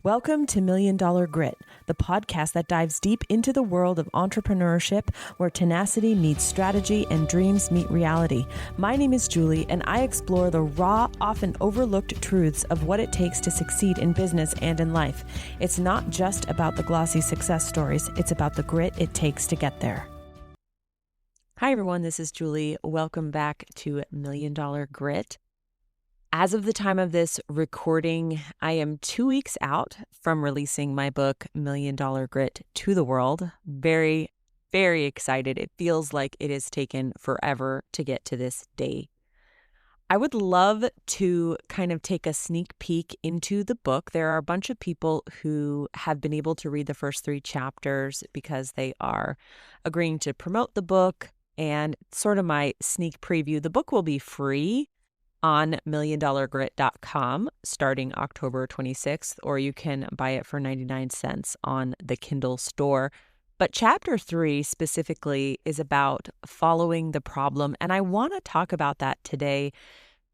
Welcome to Million Dollar Grit, the podcast that dives deep into the world of entrepreneurship where tenacity meets strategy and dreams meet reality. My name is Julie, and I explore the raw, often overlooked truths of what it takes to succeed in business and in life. It's not just about the glossy success stories, it's about the grit it takes to get there. Hi everyone, this is Julie. Welcome back to Million Dollar Grit. As of the time of this recording, I am 2 weeks out from releasing my book, Million Dollar Grit, to the world. Very, very excited. It feels like it has taken forever to get to this day. I would love to kind of take a sneak peek into the book. There are a bunch of people who have been able to read the first 3 chapters because they are agreeing to promote the book, and sort of my sneak preview. The book will be free on milliondollargrit.com starting October 26th, or you can buy it for 99 cents on the Kindle store. But chapter 3 specifically is about following the problem. And I want to talk about that today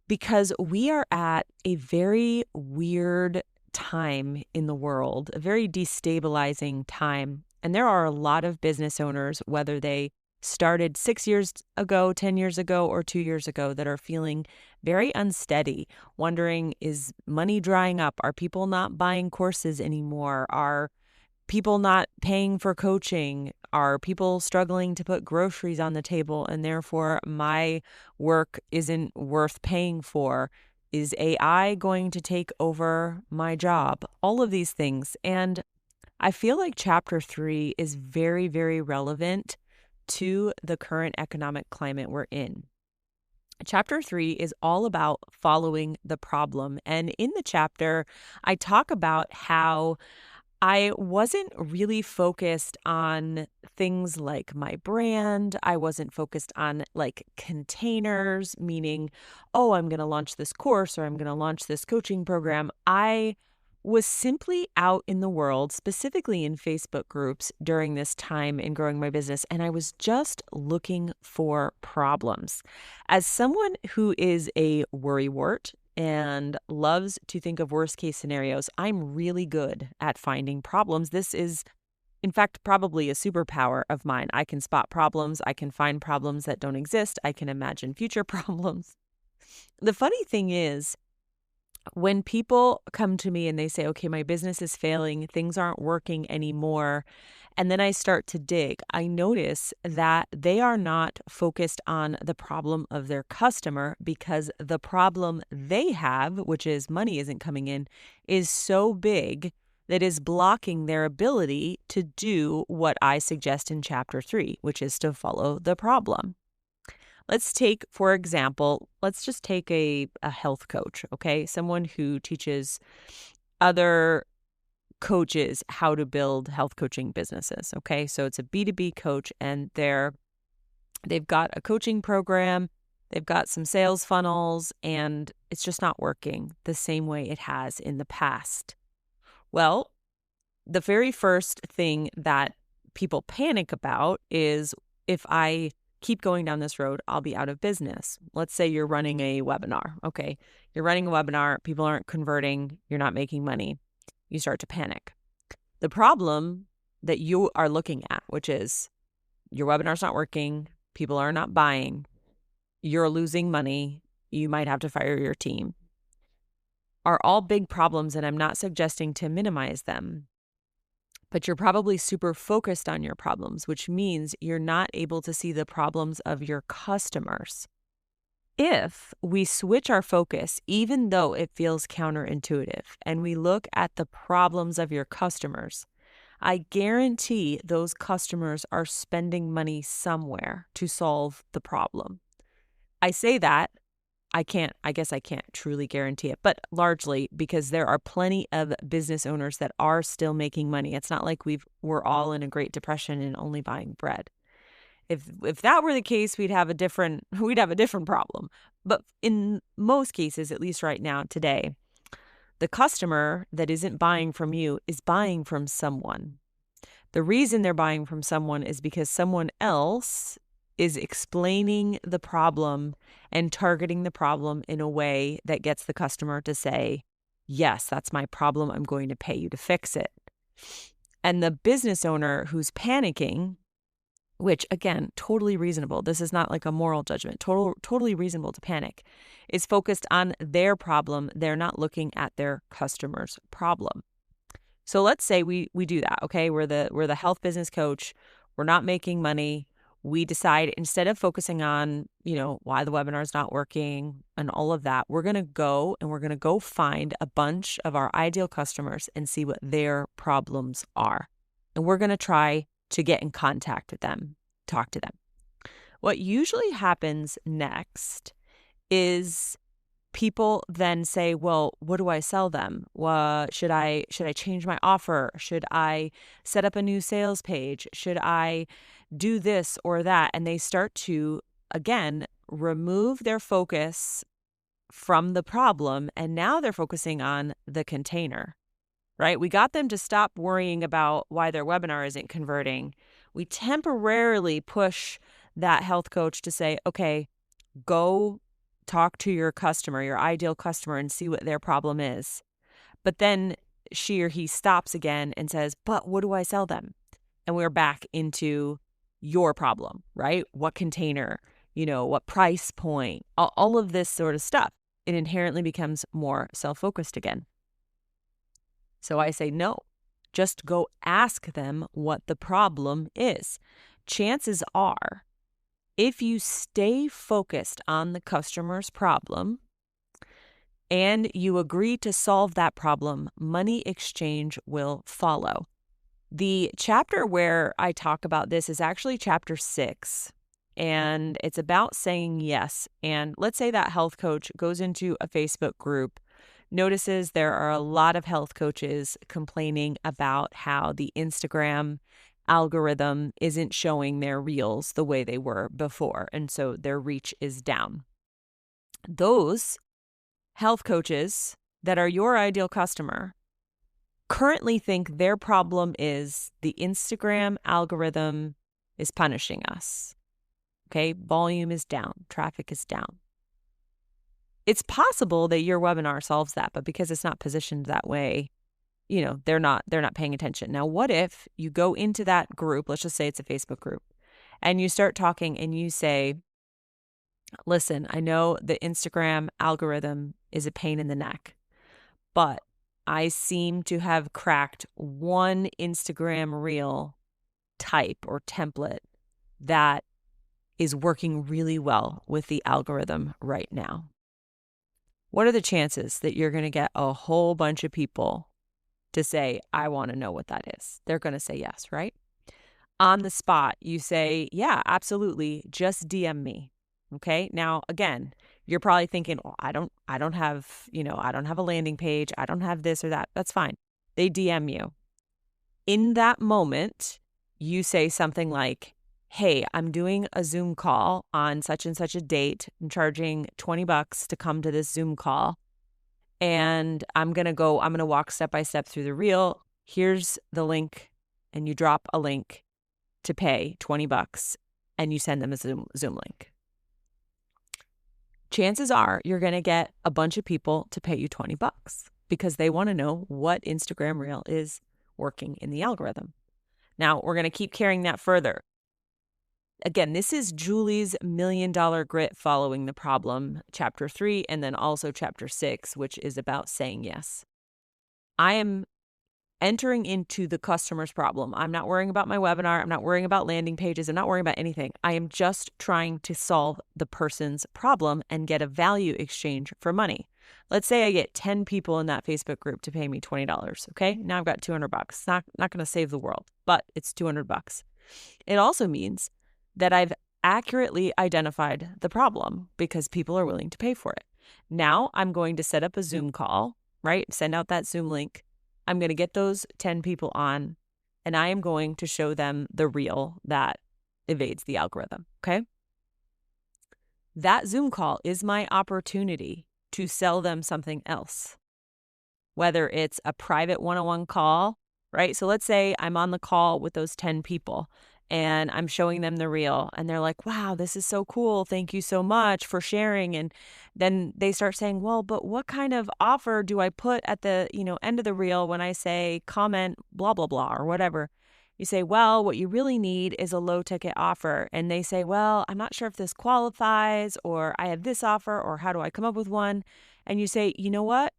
because we are at a very weird time in the world, a very destabilizing time. And there are a lot of business owners, whether they started 6 years ago, 10 years ago, or 2 years ago, that are feeling very unsteady, wondering, is money drying up? Are people not buying courses anymore? Are people not paying for coaching? Are people struggling to put groceries on the table and therefore my work isn't worth paying for? Is AI going to take over my job? All of these things. And I feel like chapter 3 is very, very relevant to the current economic climate we're in. Chapter 3 is all about following the problem. And in the chapter, I talk about how I wasn't really focused on things like my brand. I wasn't focused on like containers, meaning, oh, I'm going to launch this course or I'm going to launch this coaching program. I was simply out in the world, specifically in Facebook groups during this time in growing my business, and I was just looking for problems. As someone who is a worrywart and loves to think of worst case scenarios, I'm really good at finding problems. This is, in fact, probably a superpower of mine. I can spot problems. I can find problems that don't exist. I can imagine future problems. The funny thing is, when people come to me and they say, okay, my business is failing, things aren't working anymore, and then I start to dig, I notice that they are not focused on the problem of their customer because the problem they have, which is money isn't coming in, is so big that is blocking their ability to do what I suggest in chapter 3, which is to follow the problem. Let's take, for example, let's just take a health coach, okay? Someone who teaches other coaches how to build health coaching businesses, okay? So it's a B2B coach, and they've got a coaching program, they've got some sales funnels, and it's just not working the same way it has in the past. Well, the very first thing that people panic about is, if I keep going down this road, I'll be out of business. Let's say you're running a webinar. Okay. You're running a webinar. People aren't converting. You're not making money. You start to panic. The problem that you are looking at, which is your webinar's not working. People are not buying. You're losing money. You might have to fire your team, are all big problems. And I'm not suggesting to minimize them. But you're probably super focused on your problems, which means you're not able to see the problems of your customers. If we switch our focus, even though it feels counterintuitive, and we look at the problems of your customers, I guarantee those customers are spending money somewhere to solve the problem. I say that. I guess I can't truly guarantee it, but largely because there are plenty of business owners that are still making money. It's not like we're all in a Great Depression and only buying bread. If that were the case, we'd have a different problem. But in most cases, at least right now, today, the customer that isn't buying from you is buying from someone. The reason they're buying from someone is because someone else is explaining the problem and targeting the problem in a way that gets the customer to say yes, that's my problem. I'm going to pay you to fix it. And the business owner who's panicking, which again, totally reasonable. This is not like a moral judgment. Totally reasonable to panic, is focused on their problem. They're not looking at their customer's problem. So let's say we do that, okay? We're the health business coach. We're not making money. We decide instead of focusing on, why the webinar is not working and all of that, we're going to go find a bunch of our ideal customers and see what their problems are. And we're going to try to get in contact with them, talk to them. What usually happens next is people then say, well, what do I sell them? Should I change my offer? Should I set up a new sales page? Should I do this or that? And they start to, again, remove their focus from the problem. And now they're focusing on the container, right? We got them to stop worrying about why their webinar isn't converting. We temporarily push that health coach to say, okay, go talk to your customer, your ideal customer, and see what their problem is. But then she or he stops again and says, but what do I sell them? And we're back into your problem, right? What container, what price point, all of this sort of stuff. It inherently becomes more self-focused again. So I say, no, just go ask them what the problem is. Chances are, if you stay focused on the customer's problem and you agree to solve that problem, money exchange will follow. The chapter where I talk about this is actually chapter 6, and it's about saying yes. And let's say that health coach goes into a Facebook group, notices there are a lot of health coaches complaining about how the Instagram algorithm isn't showing their reels the way they were before, and so their reach is down. Those health coaches that are your ideal customer currently think their problem is the Instagram algorithm is punishing us. Okay, volume is down, traffic is down. It's possible that your webinar solves that, but because it's not positioned that way, they're not paying attention. Now, what if you go into that group, let's just say it's a Facebook group, and you start talking and you say, listen, I know the Instagram algorithm is a pain in the neck, but I seem to have cracked one Instagram reel type or template that is working really well with the algorithm right now. What are the chances that you're going to get a whole bunch of people to say, I want to know what that is? They're going to say yes, right? On the spot, you say, yeah, absolutely. Just DM me. Okay. Now, again, you're probably thinking, well, I don't have a landing page. I don't have this or that. That's fine. They DM you. In that moment, you say something like, hey, I'm doing a Zoom call on such and such a date. I'm charging $20 to come to this Zoom call. And I'm going to walk step by step through the reel. Here's the link. And you drop a link to pay $20 and you send them a Zoom link. Chances are you're going to get a bunch of people to pay you $20 because they want to know what Instagram reel is working in the algorithm. Now, we're going to keep carrying that further. Again, this is Julie's $1 Million Grit Following the Problem, chapter 3, and then also chapter 6, which is about saying yes. I am entering into the customer's problem. I'm not worrying about my webinar. I'm not worrying about landing pages. I'm not worrying about anything. I am just trying to solve the person's problem and get a value exchange for money. Let's say I get 10 people in that Facebook group to pay me $20. Okay. Now I've got $200. Not going to save the world, but it's $200. It also means that I've accurately identified the problem because people are willing to pay for it. Now I'm going to set up a Zoom call, right? Send out that Zoom link. I'm going to get those 10 people on, and I am going to show them the reel that evades the algorithm, okay? That Zoom call is my opportunity to sell them something else, whether it's a private one-on-one call, right? So let's say I'm on the call with those 10 people, and I'm showing them the reel and they're like, wow, this is so cool. Thank you so much for sharing. And then they start saying, well, but what kind of offer do I put at the, end of the reel when I say comment, blah, blah, blah, or whatever? You say, well, what you really need is a low ticket offer. And they say, well, I'm not sure if this qualifies, or I have this offer, or how do I come up with one? And you say, you know what?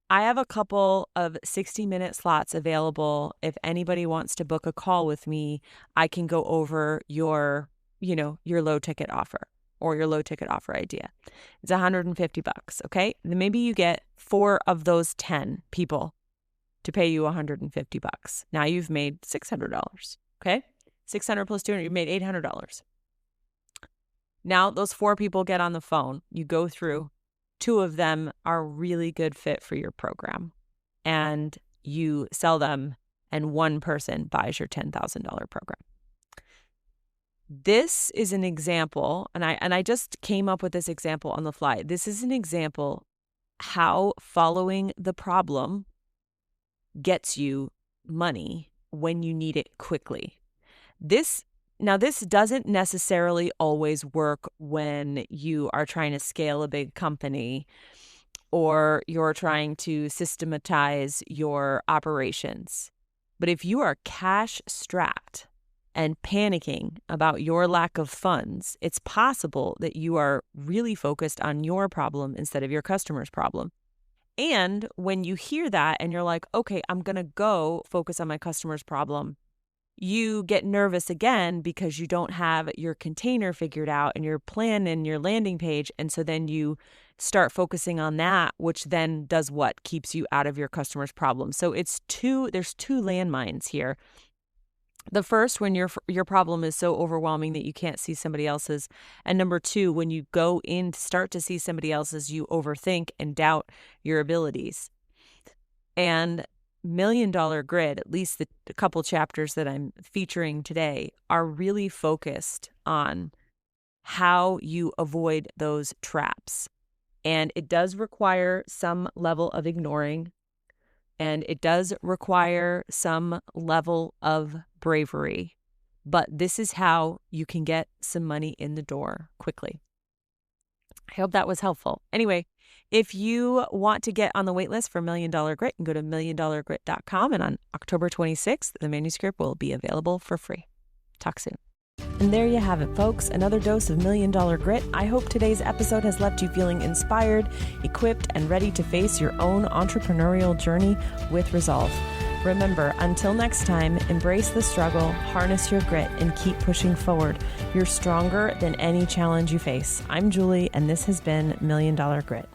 I have a couple of 60-minute slots available. If anybody wants to book a call with me, I can go over your low ticket offer or your low ticket offer idea. It's $150, okay? Then maybe you get 4 of those 10 people to pay you $150. Now you've made $600, okay? 600 plus 200, you've made $800. Now those 4 people get on the phone. You go through. 2 of them are really good fit for your program, and you sell them, and 1 person buys your $10,000 program. This is an example, and I just came up with this example on the fly. This is an example how following the problem gets you money when you need it quickly. This doesn't necessarily always work when you are trying to scale a big company or you're trying to systematize your operations. But if you are cash strapped and panicking about your lack of funds, it's possible that you are really focused on your problem instead of your customer's problem. And when you hear that and you're like, okay, I'm going to go focus on my customer's problem, you get nervous again because you don't have your container figured out and your plan and your landing page. And so then you start focusing on that, which then does what? Keeps you out of your customer's problem. So there's 2 landmines here. The first, when your problem is so overwhelming that you can't see somebody else's. And number 2, when you go in to start to see somebody else's, you overthink and doubt your abilities. And $1 Million Grid, at least the couple chapters that I'm featuring today, are really focused on how you avoid those traps. And it does require some level of ignoring, and it does require some level of bravery. But this is how you can get some money in the door quickly. I hope that was helpful. Anyway, if you want to get on the waitlist for $1 Million Grit, you can go to milliondollargrit.com, and on October 26th, the manuscript will be available for free. Talk soon. And there you have it, folks. Another dose of $1 Million Grit. I hope today's episode has left you feeling inspired, equipped, and ready to face your own entrepreneurial journey with resolve. Remember, until next time, embrace the struggle, harness your grit, and keep pushing forward. You're stronger than any challenge you face. I'm Julie, and this has been $1 Million Grit.